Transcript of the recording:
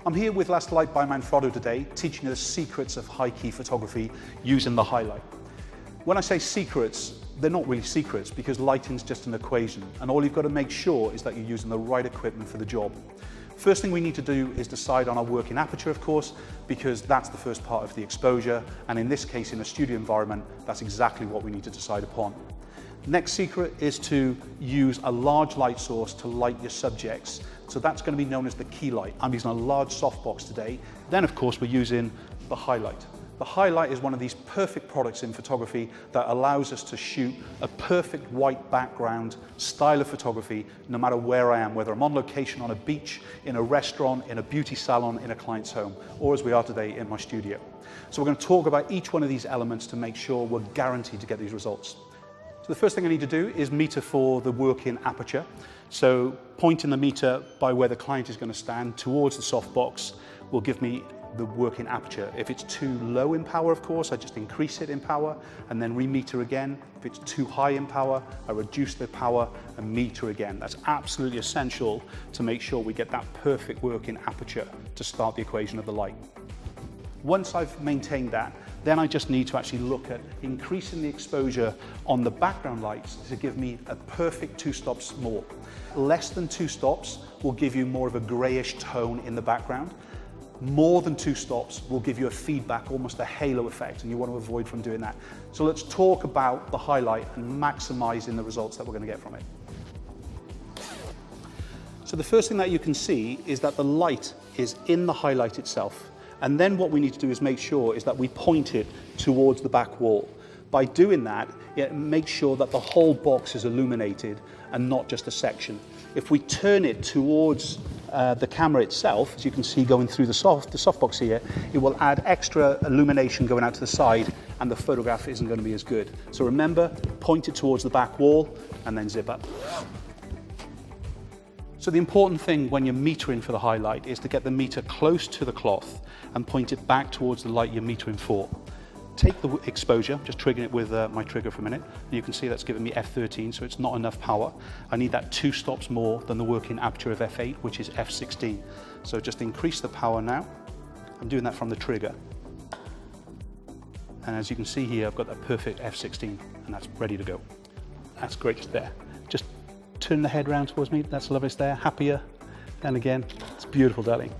I'm here with Lastolite by Manfrotto today, teaching you the secrets of high-key photography using the Hilite. When I say secrets, they're not really secrets because lighting's just an equation, and all you've got to make sure is that you're using the right equipment for the job. First thing we need to do is decide on our working aperture, of course, because that's the first part of the exposure, and in this case, in a studio environment, that's exactly what we need to decide upon. Next secret is to use a large light source to light your subjects. So that's going to be known as the key light. I'm using a large softbox today. Then, of course, we're using the Hilite. The Hilite is one of these perfect products in photography that allows us to shoot a perfect white background style of photography no matter where I am, whether I'm on location on a beach, in a restaurant, in a beauty salon, in a client's home, or as we are today in my studio. So we're going to talk about each one of these elements to make sure we're guaranteed to get these results. So the first thing I need to do is meter for the working aperture. So pointing the meter by where the client is going to stand towards the softbox will give me the working aperture. If it's too low in power, of course, I just increase it in power and then re-meter again. If it's too high in power, I reduce the power and meter again. That's absolutely essential to make sure we get that perfect working aperture to start the equation of the light. Once I've maintained that, then I just need to actually look at increasing the exposure on the background lights to give me a perfect 2 stops more. Less than 2 stops will give you more of a grayish tone in the background. More than 2 stops will give you a feedback, almost a halo effect, and you want to avoid from doing that. So let's talk about the Hilite and maximizing the results that we're going to get from it. So the first thing that you can see is that the light is in the Hilite itself. And then what we need to do is make sure is that we point it towards the back wall. By doing that, it makes sure that the whole box is illuminated and not just a section. If we turn it towards the camera itself, as you can see going through the softbox here, it will add extra illumination going out to the side and the photograph isn't going to be as good. So remember, point it towards the back wall and then zip up. So the important thing when you're metering for the Hilite is to get the meter close to the cloth and point it back towards the light you're metering for. Take the exposure, just triggering it with my trigger for a minute, and you can see that's giving me f13, so it's not enough power. I need that 2 stops more than the working aperture of f8, which is f16. So just increase the power now. I'm doing that from the trigger. And as you can see here, I've got that perfect f16, and that's ready to go. That's great, just there. Just turn the head round towards me, that's lovely, it's there, happier, and again, it's beautiful, darling.